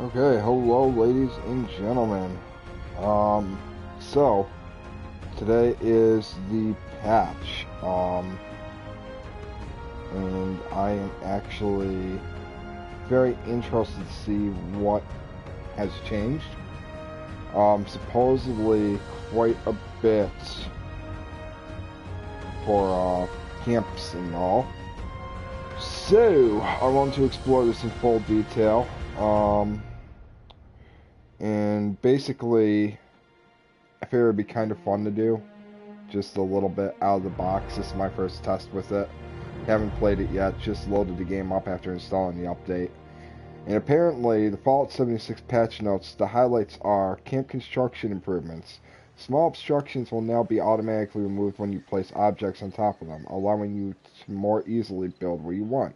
Okay, hello ladies and gentlemen. Um, so today is the patch. And I am actually very interested to see what has changed. Supposedly quite a bit for camps and all. So I want to explore this in full detail. And basically, I figured it'd be kind of fun to do. Just a little bit out of the box. This is my first test with it. Haven't played it yet, just loaded the game up after installing the update. And apparently, the Fallout 76 patch notes, the highlights are camp construction improvements. Small obstructions will now be automatically removed when you place objects on top of them, allowing you to more easily build where you want.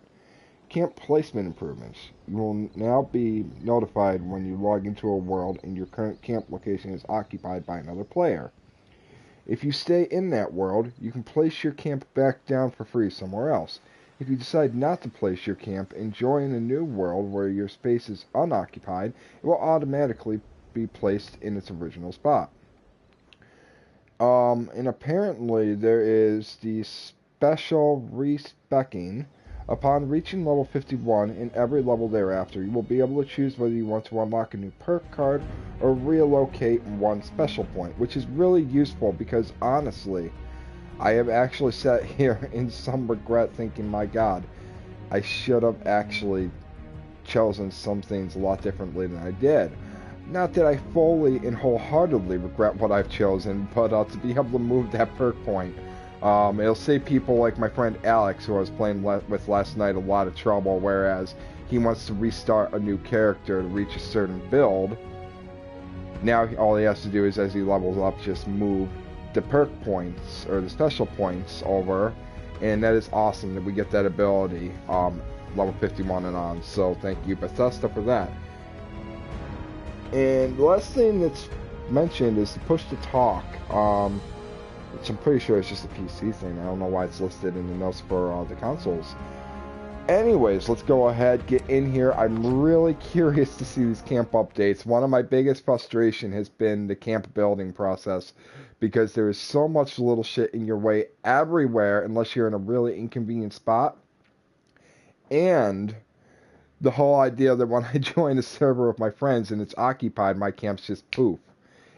Camp placement improvements. You will now be notified when you log into a world and your current camp location is occupied by another player. If you stay in that world, you can place your camp back down for free somewhere else. If you decide not to place your camp and join a new world where your space is unoccupied, it will automatically be placed in its original spot. And apparently there is the special respecking. Upon reaching level 51 in every level thereafter, you will be able to choose whether you want to unlock a new perk card or relocate one special point, which is really useful because honestly, I have actually sat here in some regret thinking, my god, I should have actually chosen some things a lot differently than I did. Not that I fully and wholeheartedly regret what I've chosen, but to be able to move that perk point, it'll save people like my friend Alex, who I was playing with last night, a lot of trouble, whereas he wants to restart a new character to reach a certain build. Now all he has to do is, as he levels up, just move the perk points, or the special points, over, and that is awesome that we get that ability, level 51 and on, so thank you Bethesda for that. And the last thing that's mentioned is the push to talk, which I'm pretty sure is just a PC thing. I don't know why it's listed in the notes for the consoles. Anyways, let's go ahead, get in here. I'm really curious to see these camp updates. One of my biggest frustration has been the camp building process, because there is so much little shit in your way everywhere unless you're in a really inconvenient spot. And the whole idea that when I join a server with my friends and it's occupied, my camp's just poof.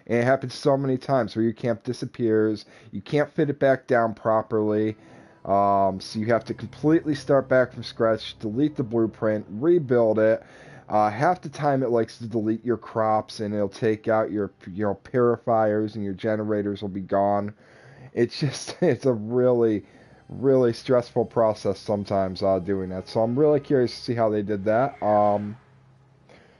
And it happens so many times where your camp disappears, you can't fit it back down properly, so you have to completely start back from scratch, delete the blueprint, rebuild it. Half the time it likes to delete your crops, and it'll take out your purifiers, and your generators will be gone. It's a really, really stressful process sometimes doing that. So I'm really curious to see how they did that.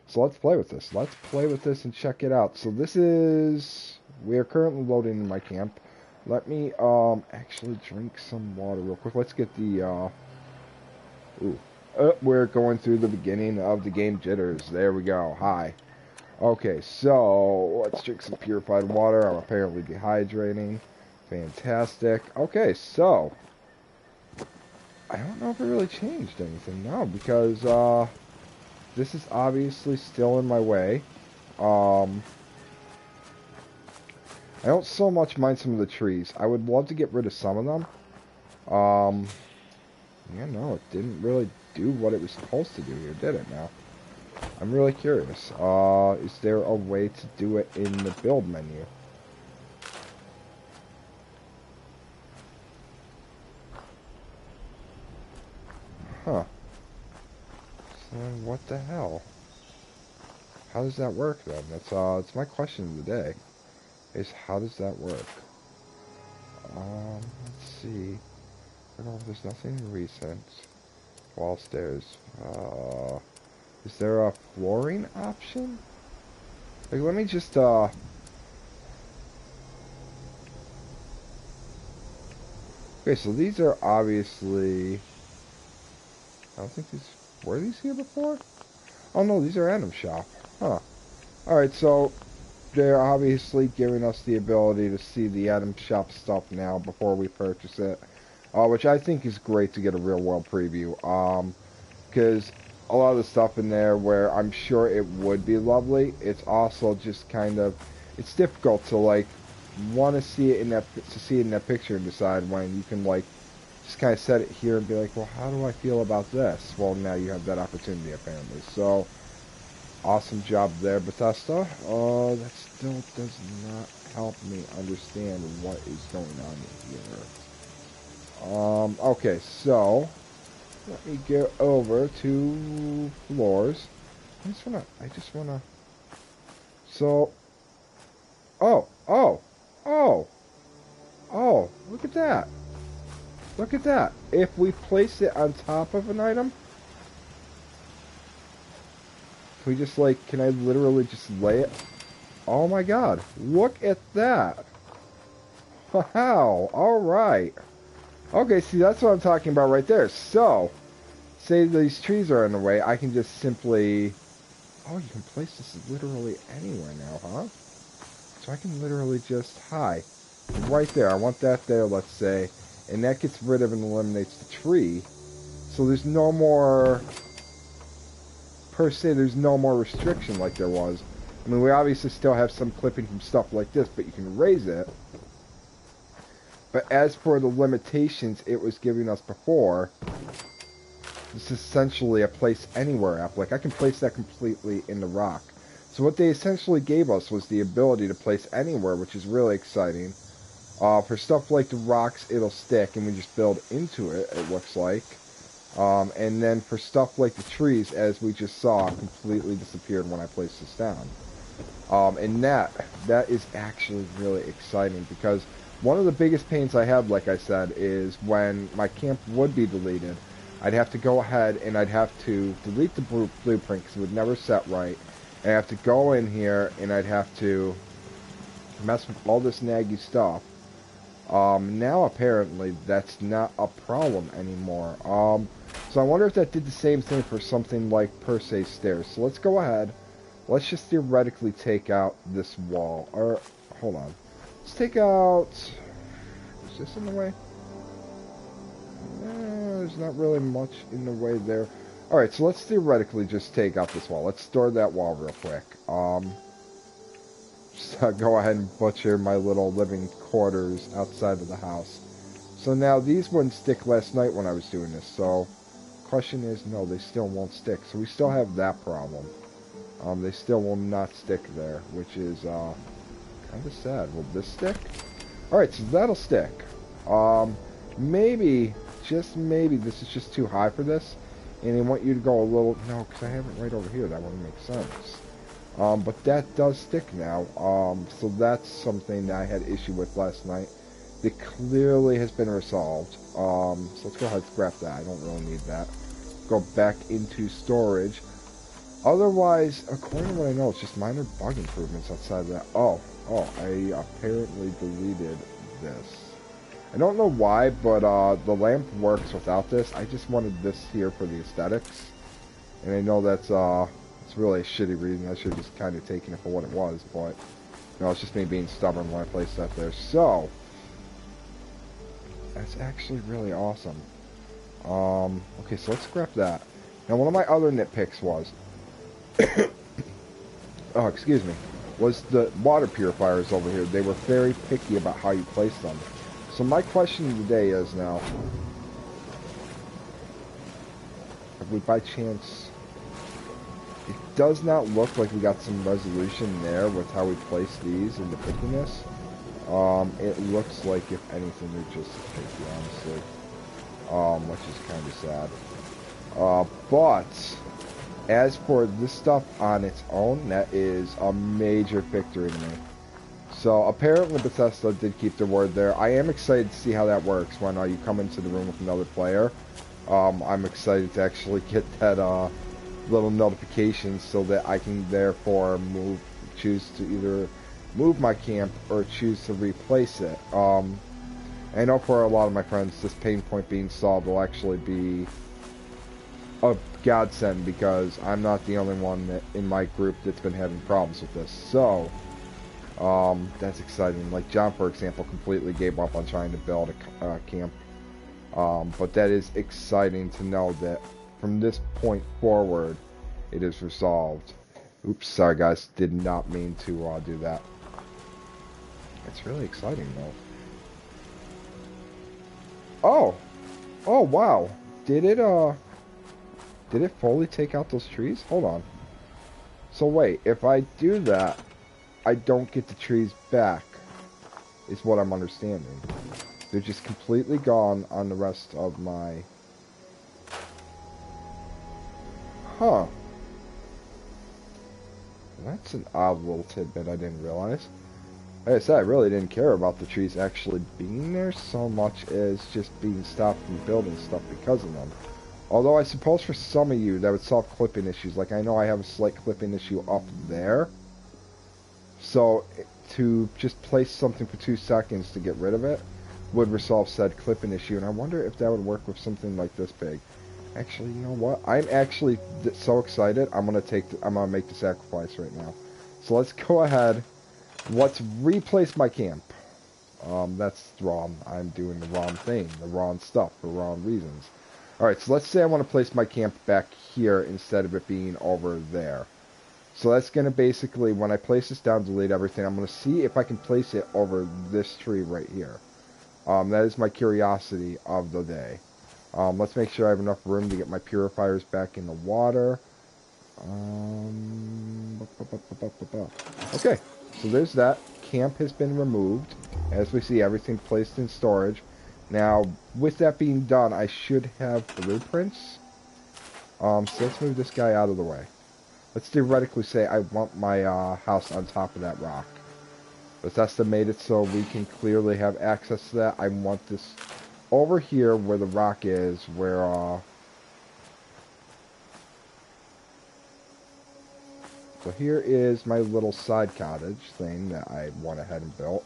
So let's play with this. Let's play with this and check it out. So we are currently loading in my camp. Let me actually drink some water real quick. Let's get the we're going through the beginning of the game jitters. There we go. Hi. Okay, so let's drink some purified water. I'm apparently dehydrating. Fantastic. Okay, so I don't know if it really changed anything now, because this is obviously still in my way. I don't so much mind some of the trees. I would love to get rid of some of them. Yeah, no, it didn't really do what it was supposed to do here, did it now? I'm really curious. Is there a way to do it in the build menu? Huh. So what the hell? How does that work then? It's my question of the day. Is how does that work? Let's see. There's nothing recent. Wall stairs. Is there a flooring option? Like, let me just, okay, so these are obviously, I don't think were these here before? Oh no, these are item shop. Huh. Alright, so they're obviously giving us the ability to see the item shop stuff now before we purchase it. Which I think is great to get a real world preview. Because a lot of the stuff in there where I'm sure it would be lovely. It's also just kind of, it's difficult to like want to see it in that picture and decide when you can like just kind of set it here and be like, well, how do I feel about this? Well, now you have that opportunity apparently. So awesome job there, Bethesda. That still does not help me understand what is going on here. Okay, so let me go over to floors. I just wanna, so, oh, look at that. Look at that. If we place it on top of an item, can we just like, can I literally just lay it? Oh my god, look at that. Wow, alright. Okay, see, that's what I'm talking about right there. So, say these trees are in the way, I can just simply... Oh, you can place this literally anywhere now, huh? So I can literally just... Hi. Right there. I want that there, let's say. And that gets rid of and eliminates the tree. So there's no more... Per se, there's no more restriction like there was. I mean, we obviously still have some clipping from stuff like this, but you can raise it. But as for the limitations it was giving us before, this is essentially a place anywhere app. Like, I can place that completely in the rock. So what they essentially gave us was the ability to place anywhere, which is really exciting. For stuff like the rocks, it'll stick, and we just build into it, it looks like. And then for stuff like the trees, as we just saw, completely disappeared when I placed this down. And that is actually really exciting, because one of the biggest pains I have, like I said, is when my camp would be deleted, I'd have to go ahead and I'd have to delete the blueprint because it would never set right. And I have to go in here and I'd have to mess with all this naggy stuff. Now apparently that's not a problem anymore. So I wonder if that did the same thing for something like per se stairs. So let's go ahead. Let's just theoretically take out this wall. Or, hold on. Let's take out... Is this in the way? There's not really much in the way there. Alright, so let's theoretically just take out this wall. Let's store that wall real quick. Just go ahead and butcher my little living quarters outside of the house. So now these wouldn't stick last night when I was doing this. So, question is, no, they still won't stick. So we still have that problem. They still will not stick there, which is, kind of sad. Will this stick? Alright, so that'll stick. Maybe, just maybe, this is just too high for this. And they want you to go a little... No, because I have it right over here. That wouldn't make sense. But that does stick now. So that's something that I had issue with last night. That clearly has been resolved. So let's go ahead and scrap that. I don't really need that. Go back into storage. Otherwise, according to what I know, it's just minor bug improvements outside of that. Oh, I apparently deleted this. I don't know why, but the lamp works without this. I just wanted this here for the aesthetics. And I know that's it's really a shitty reason. I should have just kind of taken it for what it was, but you know, it's just me being stubborn when I placed that there. So that's actually really awesome. Okay, so let's scrap that. Now, one of my other nitpicks was oh, excuse me, was the water purifiers over here. They were very picky about how you place them. So my question today is now, if we by chance, it does not look like we got some resolution there with how we place these and the pickiness. It looks like, if anything, they're just picky, honestly. Which is kind of sad. But as for this stuff on its own, that is a major victory to me. So apparently Bethesda did keep their word there. I am excited to see how that works when you come into the room with another player. I'm excited to actually get that little notification so that I can therefore choose to either move my camp or choose to replace it. I know for a lot of my friends this pain point being solved will actually be a godsend, because I'm not the only one in my group that's been having problems with this. So that's exciting. Like John, for example, completely gave up on trying to build a camp. But that is exciting to know that from this point forward, it is resolved. Oops, sorry guys, did not mean to do that. It's really exciting though. Oh! Oh wow! Did it fully take out those trees? Hold on. So wait, if I do that, I don't get the trees back, is what I'm understanding. They're just completely gone on the rest of my... Huh. That's an odd little tidbit I didn't realize. Like I said, I really didn't care about the trees actually being there so much as just being stopped from building stuff because of them. Although I suppose for some of you that would solve clipping issues. Like I know I have a slight clipping issue up there. So to just place something for 2 seconds to get rid of it would resolve said clipping issue. And I wonder if that would work with something like this big. Actually, you know what? I'm actually so excited. I'm gonna make the sacrifice right now. So let's go ahead. Let's replace my camp. That's wrong. I'm doing the wrong thing, the wrong stuff, for wrong reasons. Alright, so let's say I want to place my camp back here instead of it being over there. So that's going to basically, when I place this down, delete everything, I'm going to see if I can place it over this tree right here. That is my curiosity of the day. Let's make sure I have enough room to get my purifiers back in the water. Okay. So there's that. Camp has been removed. As we see, everything placed in storage. Now, with that being done, I should have blueprints. So let's move this guy out of the way. Let's theoretically say I want my house on top of that rock. Let's estimate it so we can clearly have access to that. I want this over here where the rock is, where so here is my little side cottage thing that I went ahead and built.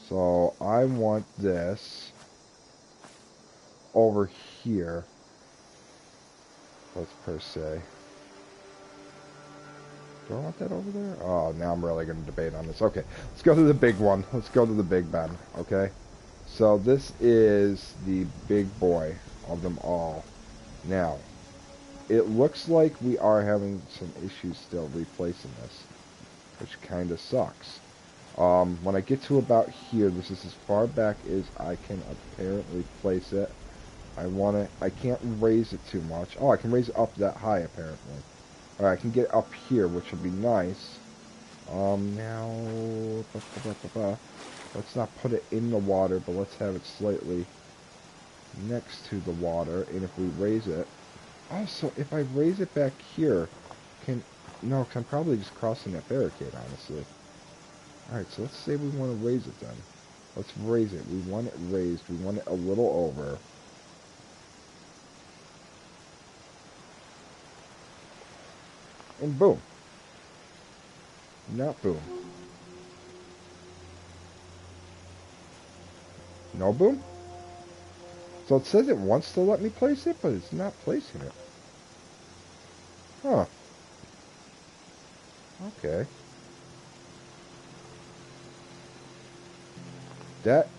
So I want this over here. Let's per se. Do I want that over there? Oh, now I'm really going to debate on this. Okay, let's go to the big one. Let's go to the big Ben, okay? So this is the big boy of them all. Now, it looks like we are having some issues still replacing this, which kind of sucks. When I get to about here, this is as far back as I can apparently place it. I can't raise it too much. Oh, I can raise it up that high apparently. Alright, I can get up here, which would be nice. Now, let's not put it in the water, but let's have it slightly next to the water. And if we raise it, also, if I raise it back here, no, 'cause I'm probably just crossing that barricade, honestly. Alright, so let's say we want to raise it then. Let's raise it. We want it raised. We want it a little over. And boom. Not boom. No boom? So it says it wants to let me place it, but it's not placing it. Huh. Okay. That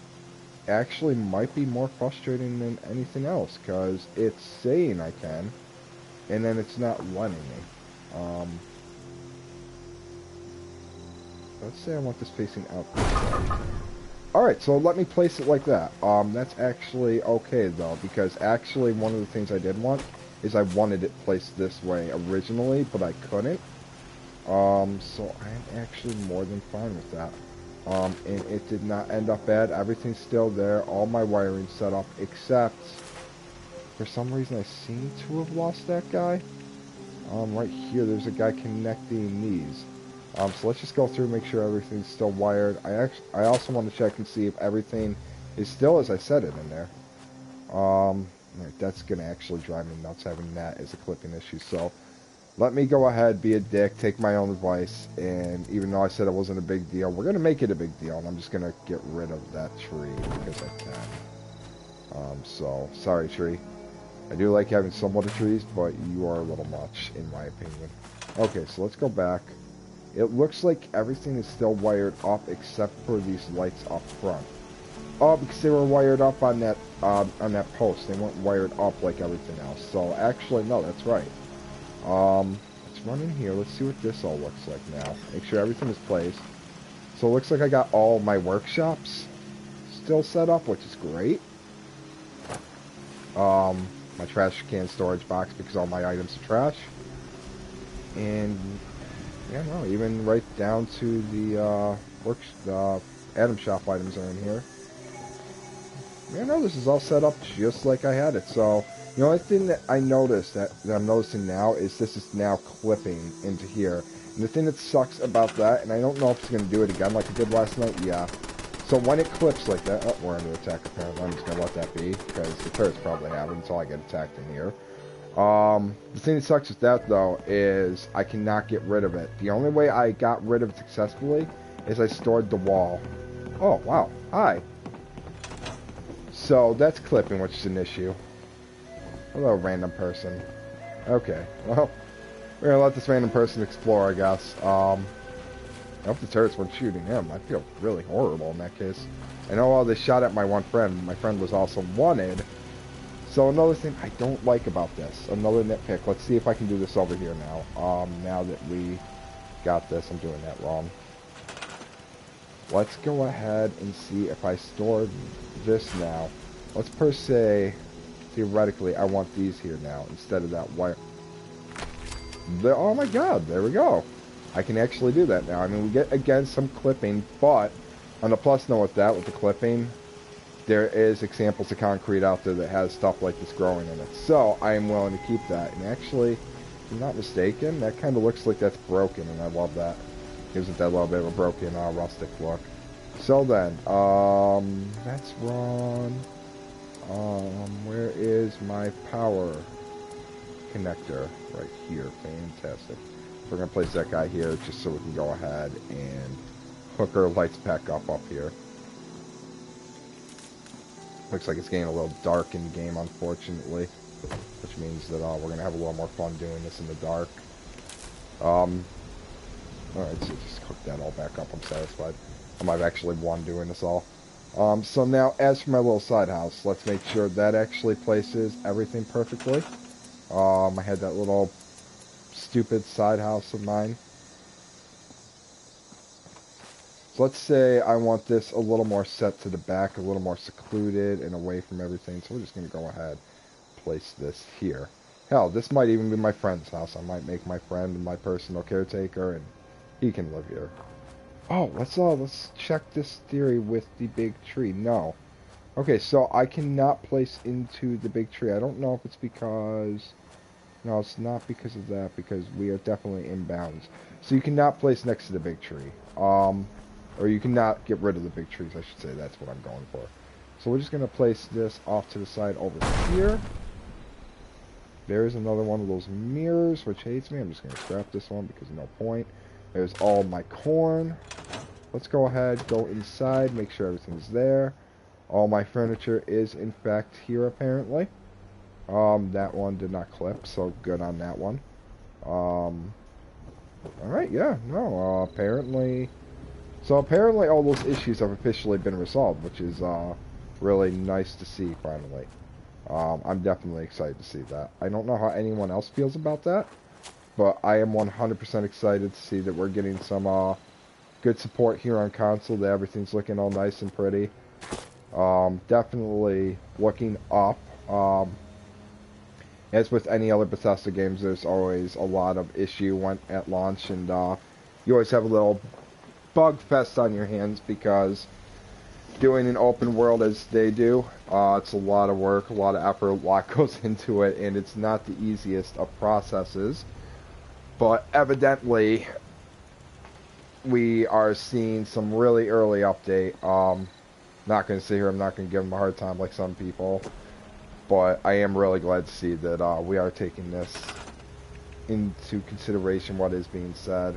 actually might be more frustrating than anything else, because it's saying I can, and then it's not letting me. Let's say I want this facing out this way. Alright, so let me place it like that. That's actually okay, though, because actually one of the things I did want is I wanted it placed this way originally, but I couldn't. So I'm actually more than fine with that. And it did not end up bad. Everything's still there. All my wiring's set up, except for some reason I seem to have lost that guy. Right here, there's a guy connecting these. So let's just go through and make sure everything's still wired. I also want to check and see if everything is still as I said it in there. Right, that's going to actually drive me nuts having that as a clipping issue. So let me go ahead, be a dick, take my own advice, and even though I said it wasn't a big deal, we're going to make it a big deal, and I'm just going to get rid of that tree because I can. So, sorry tree. I do like having somewhat of trees, but you are a little much, in my opinion. Okay, so let's go back. It looks like everything is still wired up except for these lights up front. Oh, because they were wired up on that post. They weren't wired up like everything else. So actually, no, that's right. Let's run in here. Let's see what this all looks like now. Make sure everything is placed. So it looks like I got all my workshops still set up, which is great. My trash can storage box because all my items are trash. And yeah, no, even right down to the Atom Shop items are in here. Yeah, no, this is all set up just like I had it. So the only thing that I noticed that I'm noticing now is this is now clipping into here. And the thing that sucks about that, and I don't know if it's going to do it again like it did last night, yeah. So when it clips like that, oh, we're under attack apparently. I'm just going to let that be because the turrets probably have it until I get attacked in here. The thing that sucks with that though is I cannot get rid of it. The only way I got rid of it successfully is I stored the wall. Oh, wow. Hi. So that's clipping, which is an issue. Hello, random person. Okay, well, we're gonna let this random person explore, I guess. I hope the turrets weren't shooting him. I feel really horrible in that case. I know all they shot at my one friend. My friend was also wanted. So another thing I don't like about this, another nitpick. Let's see if I can do this over here now. Now that we got this, I'm doing that wrong. Let's go ahead and see if I store this now. Let's per se, theoretically, I want these here now instead of that wire. Oh my god, there we go. I can actually do that now. I mean, we get, again, some clipping, but on the plus note with that, with the clipping, there is examples of concrete out there that has stuff like this growing in it. So, I am willing to keep that. And actually, if I'm not mistaken, that kind of looks like that's broken, and I love that. Gives it that little bit of a broken, rustic look. So then, let's run. Where is my power connector? Right here. Fantastic. We're going to place that guy here just so we can go ahead and hook our lights back up here. Looks like it's getting a little dark in the game, unfortunately. Which means that we're going to have a little more fun doing this in the dark. Alright, so just hook that all back up. I'm satisfied. I might have actually won doing this all. So now, as for my little side house, let's make sure that actually places everything perfectly. I had that little stupid side house of mine. So let's say I want this a little more set to the back, a little more secluded and away from everything. So we're just going to go ahead and place this here. Hell, this might even be my friend's house. I might make my friend my personal caretaker, and he can live here. Oh, let's check this theory with the big tree. No. Okay, so I cannot place into the big tree. I don't know if it's because... No, it's not because of that, because we are definitely in bounds. So you cannot place next to the big tree. Or you cannot get rid of the big trees, I should say. That's what I'm going for. So we're just going to place this off to the side over here. There's another one of those mirrors, which hates me. I'm just going to scrap this one because no point. There's all my corn. Let's go ahead, go inside, make sure everything's there. All my furniture is, in fact, here, apparently. That one did not clip, so good on that one. Alright, yeah, no, apparently... So apparently all those issues have officially been resolved, which is, really nice to see, finally. I'm definitely excited to see that. I don't know how anyone else feels about that, but I am 100% excited to see that we're getting some, good support here on console, that everything's looking all nice and pretty. Definitely looking up. As with any other Bethesda games, there's always a lot of issue at launch, and you always have a little bug fest on your hands because doing an open world as they do, it's a lot of work, a lot of effort, a lot goes into it, and it's not the easiest of processes. But evidently, we are seeing some really early update. Not going to sit here, I'm not going to give them a hard time like some people. But I am really glad to see that we are taking this into consideration, what is being said.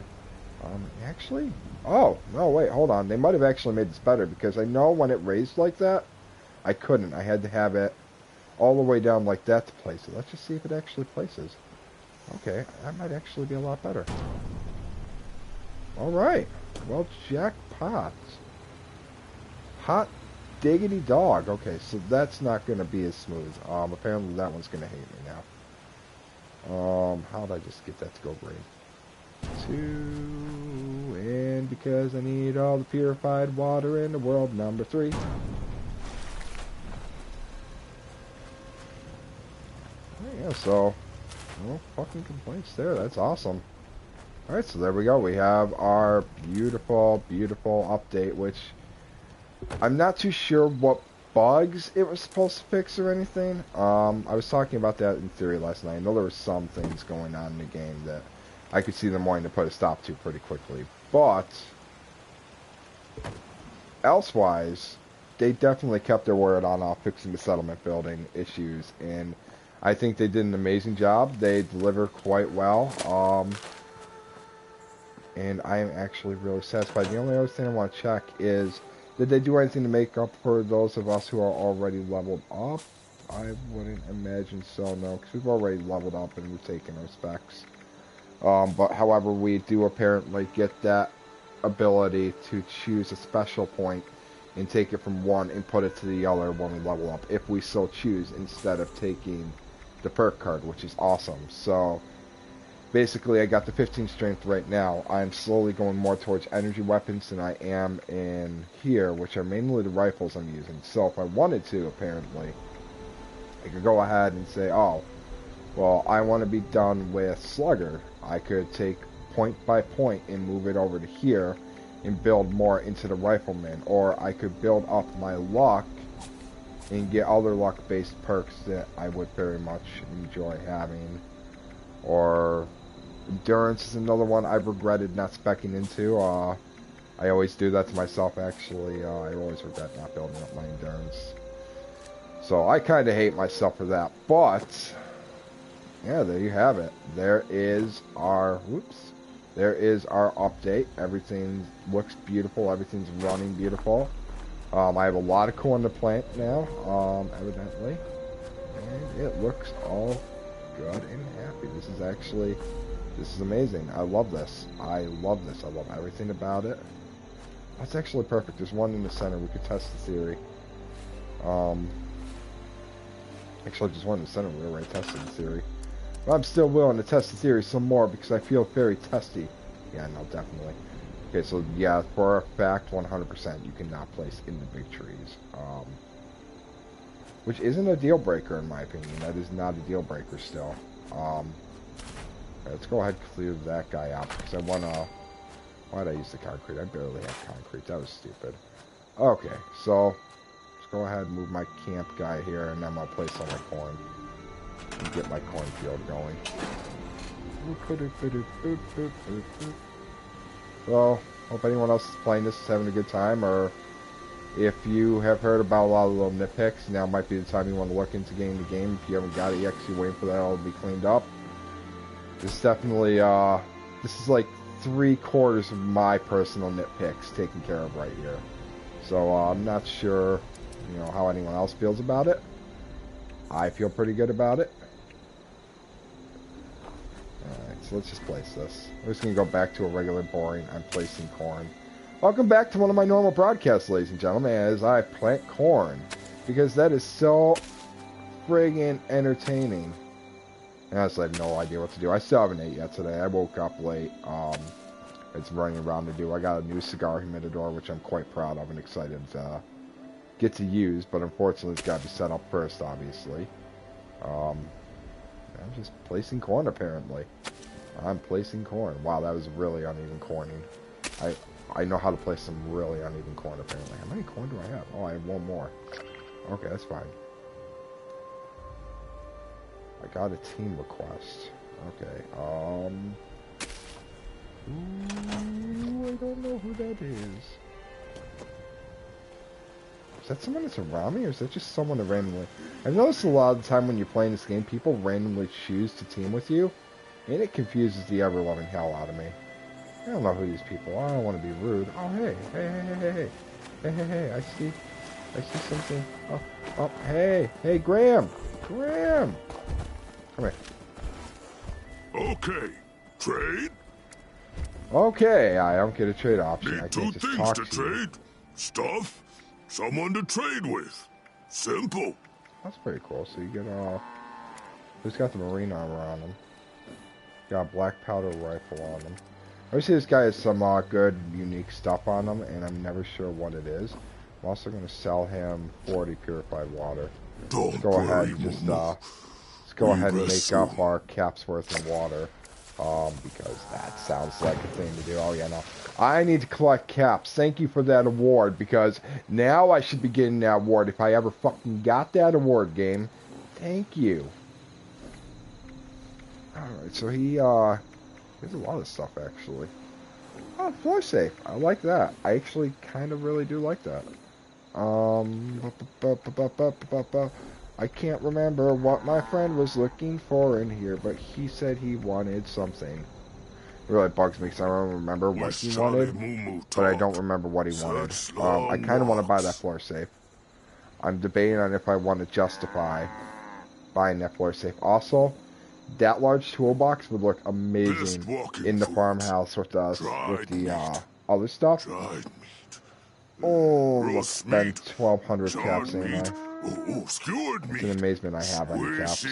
Actually, oh, no, wait, hold on. They might have actually made this better, because I know when it raised like that, I couldn't. I had to have it all the way down like that to place it. Let's just see if it actually places. Okay, that might actually be a lot better. Alright, well, jackpot. Hot diggity dog. Okay, so that's not going to be as smooth. Apparently that one's going to hate me now. How did I just get that to go green? 2, and because I need all the purified water in the world, number 3. Yeah, so, no fucking complaints there. That's awesome. Alright, so there we go. We have our beautiful, beautiful update, which I'm not too sure what bugs it was supposed to fix or anything. I was talking about that in theory last night. I know there were some things going on in the game that I could see them wanting to put a stop to pretty quickly. But, elsewise, they definitely kept their word on fixing the settlement building issues, and I think they did an amazing job. They delivered quite well. And I am actually really satisfied. The only other thing I want to check is, did they do anything to make up for those of us who are already leveled up? I wouldn't imagine so, no, because we've already leveled up and we've taken our specs. But however, we do apparently get that ability to choose a special point and take it from one and put it to the other when we level up, if we so choose, instead of taking the perk card, which is awesome. So basically, I got the 15 strength right now. I'm slowly going more towards energy weapons than I am in here, which are mainly the rifles I'm using. So if I wanted to, apparently, I could go ahead and say, oh, well, I want to be done with Slugger. I could take point by point and move it over to here and build more into the Rifleman. Or I could build up my luck and get other luck-based perks that I would very much enjoy having. Or endurance is another one I've regretted not speccing into. I always do that to myself, actually. I always regret not building up my endurance. So I kind of hate myself for that. But yeah, there you have it. There is our, there is our update. Everything looks beautiful. Everything's running beautiful. I have a lot of corn to plant now, evidently. And it looks all good and happy. This is amazing. I love this. I love this. I love everything about it. That's actually perfect. There's one in the center. We could test the theory. Actually, there's one in the center. We already tested the theory. But I'm still willing to test the theory some more because I feel very testy. Yeah, no, definitely. Okay, so yeah, for a fact, 100%, you cannot place in the big trees. Which isn't a deal breaker in my opinion. That is not a deal breaker still. Let's go ahead and clear that guy out because I want to... Why'd I use the concrete? I barely have concrete. That was stupid. Okay, so let's go ahead and move my camp guy here, and then I'll place all my corn and get my cornfield going. Well, hope anyone else is playing this is having a good time, or if you have heard about a lot of little nitpicks, now might be the time you want to look into getting the game. If you haven't got it yet, because you're waiting for that all to be cleaned up. This is definitely, this is like 3/4 of my personal nitpicks taken care of right here. So, I'm not sure, you know, how anyone else feels about it. I feel pretty good about it. Alright, so let's just place this. We're just going to go back to a regular boring, I'm placing corn. Welcome back to one of my normal broadcasts, ladies and gentlemen, as I plant corn. Because that is so friggin' entertaining. And I just have no idea what to do. I still haven't ate yet today. I woke up late. It's running around to do. I got a new cigar humidor, which I'm quite proud of and excited to get to use. But unfortunately, it's got to be set up first, obviously. I'm just placing corn, apparently. I'm placing corn. Wow, that was really uneven corning. I know how to place some really uneven corn, apparently. How many corn do I have? Oh, I have one more. Okay, that's fine. I got a team request. Okay, ooh, I don't know who that is. Is that someone that's around me, or is that just someone that randomly... I've noticed a lot of the time when you're playing this game, people randomly choose to team with you, and it confuses the ever-loving hell out of me. I don't know who these people are. I don't want to be rude. Oh, hey. Hey, I see something. Oh, hey, Graham. Come here. Okay, trade? Okay, I don't get a trade option. I Need can't two just things talk to to you. trade. Stuff Someone to trade with. Simple. That's pretty cool. So you get, who's got the marine armor on him? Got a black powder rifle on him. Obviously this guy has some, good, unique stuff on him, and I'm never sure what it is. I'm also going to sell him 40 purified water. Let's go ahead and just, let's go ahead and make up our caps worth in water. Because that sounds like a thing to do. Oh yeah, no. I need to collect caps. Thank you for that award, because now I should be getting that award if I ever fucking got that award, game. Thank you. Alright, so he, there's a lot of stuff, actually. Oh, floor safe. I like that. I actually kind of really do like that. I can't remember what my friend was looking for in here, but he said he wanted something. It really bugs me because I don't remember what he wanted, but I don't remember what he wanted. I kind of want to buy that floor safe. I'm debating on if I want to justify buying that floor safe. Also, that large toolbox would look amazing in the farmhouse with the other stuff. Oh, let's spend 1,200 caps, ain't I? It's an amazement I have on the caps.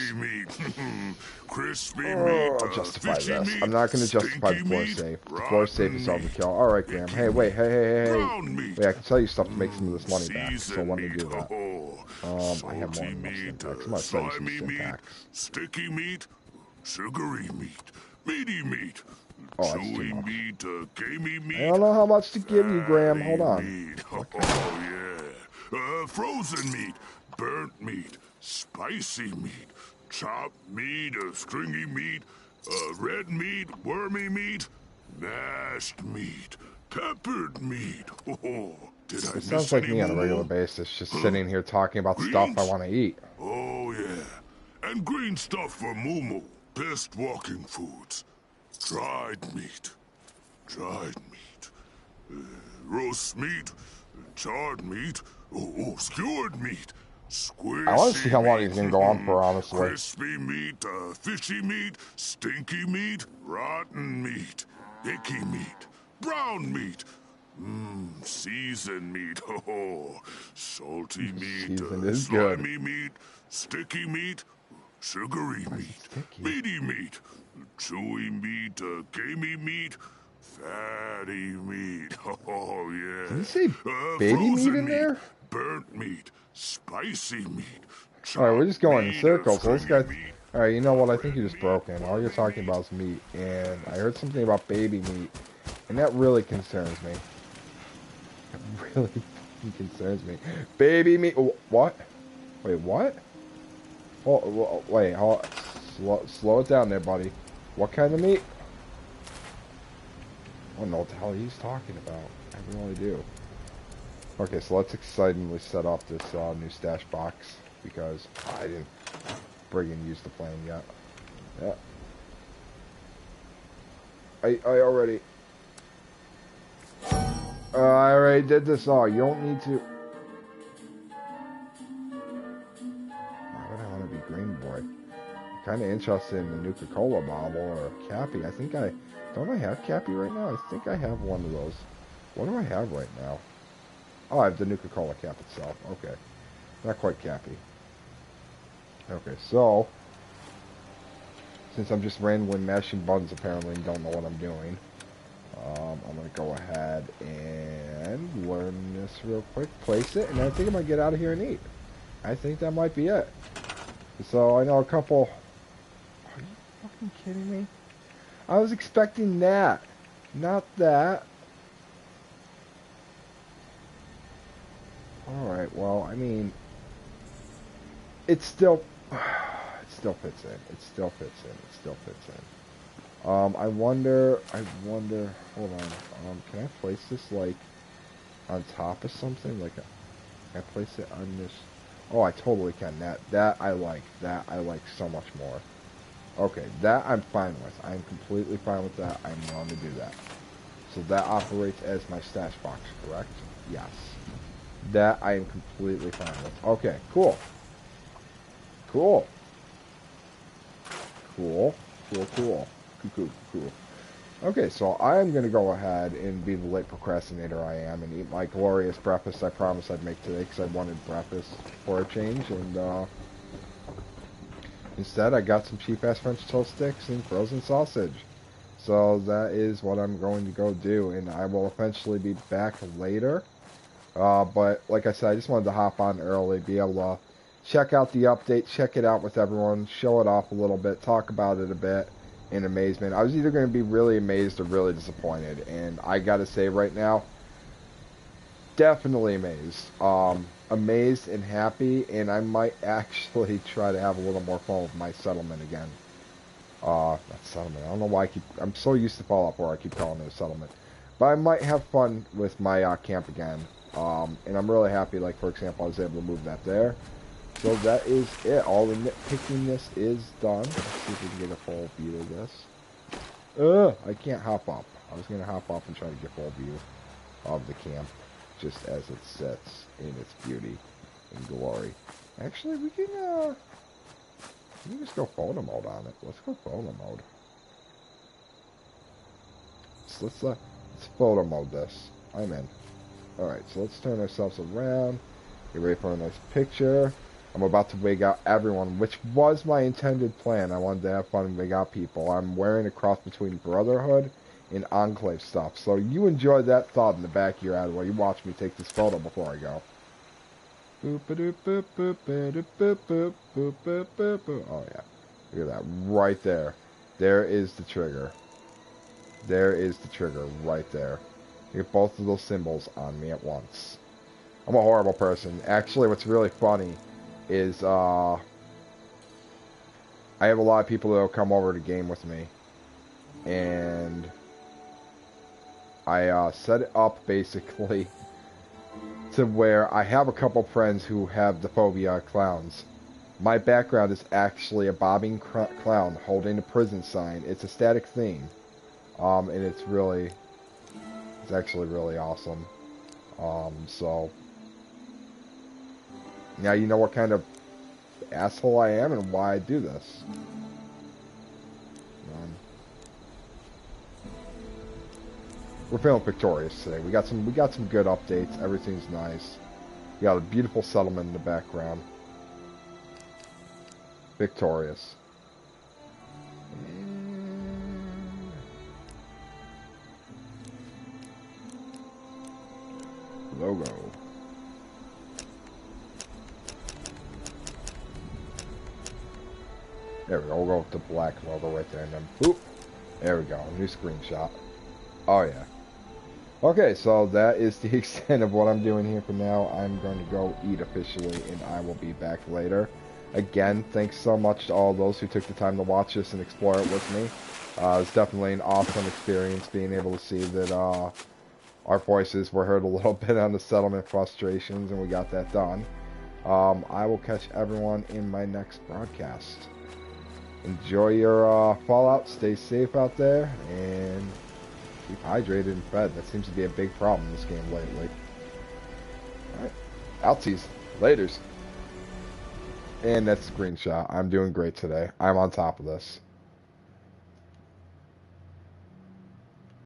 I'll justify this. I'm not going to justify the floor safe. The floor safe is overkill. Alright, Graham. Hey, wait, hey. Wait, I can sell you stuff to make some of this money back, so let me do that. I have more than enough syntax. I'm going to sell you some syntax. Sticky meat, sugary meat, meaty meat, oh, that's too much. Meat, gamey meat. I don't know how much to give you, Graham. Hold on. Okay. Oh, yeah. Frozen meat, burnt meat, spicy meat, chopped meat, stringy meat, red meat, wormy meat, mashed meat, peppered meat. Oh, did I It sounds like me on a regular basis, just sitting here talking about stuff I want to eat. Oh, yeah. And green stuff for Moo. Best walking foods. Dried meat. Roast meat. Charred meat. Oh, skewered meat. Squishy I want to see how long he's going to go on for, honestly. Crispy meat, fishy meat, stinky meat, rotten meat, icky meat, brown meat, seasoned meat, salty meat, slimy meat, sticky meat, sugary meat, meaty meat, chewy meat, gamey meat, fatty meat, oh yeah. Did you say baby meat in there? Burnt meat, spicy meat. Alright, we're just going in circles. So this guy... Alright, you know what? I think you're just broken. All you're talking about is meat. And I heard something about baby meat. And that really concerns me. It really concerns me. Baby meat... Oh, what? Wait, what? Oh, wait, hold on. Slow it down there, buddy. What kind of meat? I don't know what the hell he's talking about. I really do. Okay, so let's excitingly set up this new stash box, because I didn't friggin' use the plane yet. Yeah. I already did this all. You don't need to. Why would I want to be Green Boy? I'm kind of interested in the Nuka-Cola bottle or Cappy. Don't I have Cappy right now? I think I have one of those. What do I have right now? Oh, I have the Nuka-Cola cap itself. Okay. Not quite Cappy. Okay, so... since I'm just randomly mashing buttons apparently and don't know what I'm doing, I'm going to go ahead and learn this real quick, place it, and I think I'm going to get out of here and eat. I think that might be it. So I know a couple... Are you fucking kidding me? I was expecting that. Not that. Alright, well, I mean... It still fits in. It still fits in. I wonder, hold on, can I place this, like, on top of something? Like, can I place it on this? Oh, I totally can. That I like so much more. Okay, that I'm fine with. I'm completely fine with that. I'm willing to do that. So that operates as my stash box, correct? Yes. That I am completely fine with. Okay, cool. Cool. Okay, so I'm going to go ahead and be the late procrastinator I am and eat my glorious breakfast I promised I'd make today because I wanted breakfast for a change, and instead I got some cheap-ass French toast sticks and frozen sausage. So that is what I'm going to go do, and I will eventually be back later. But like I said, I just wanted to hop on early, be able to check out the update, check it out with everyone, show it off a little bit, talk about it a bit in amazement. I was either going to be really amazed or really disappointed, and I gotta say right now, definitely amazed. Amazed and happy, and I might actually try to have a little more fun with my settlement again. Not settlement. I don't know why I'm so used to Fallout 4, I keep calling it a settlement. But I might have fun with my camp again. And I'm really happy, like, for example, I was able to move that there. So that is it. All the nitpickiness is done. Let's see if we can get a full view of this. I can't hop up. I was going to hop up and try to get full view of the camp, just as it sits in its beauty and glory. Actually, we can just go photo mode on it. Let's go photo mode. So let's photo mode this. I'm in. Alright, so let's turn ourselves around. Get ready for a nice picture. I'm about to wig out everyone, which was my intended plan. I wanted to have fun and wig out people. I'm wearing a cross between Brotherhood and Enclave stuff. So you enjoy that thought in the back of your head while you watch me take this photo before I go. Oh yeah. Look at that. Right there. There is the trigger. There is the trigger right there. You get both of those symbols on me at once. I'm a horrible person. Actually, what's really funny is I have a lot of people that will come over to game with me. And I set it up basically to where I have a couple friends who have the phobia of clowns. My background is actually a bobbing clown holding a prison sign. It's a static theme. And it's actually really awesome. So now you know what kind of asshole I am and why I do this. We're feeling victorious today. We got some good updates. Everything's nice. We got a beautiful settlement in the background. Victorious. Logo. There we go. We'll go with the black logo right there, and then boop. There we go. New screenshot. Oh yeah. Okay, so that is the extent of what I'm doing here for now. I'm going to go eat officially, and I will be back later. Again, thanks so much to all those who took the time to watch this and explore it with me. It's definitely an awesome experience being able to see that our voices were heard a little bit on the settlement frustrations, and we got that done. I will catch everyone in my next broadcast. Enjoy your Fallout, stay safe out there, and keep hydrated and fed. That seems to be a big problem in this game lately. Alright, outsies, laters. And that's a screenshot. I'm doing great today. I'm on top of this.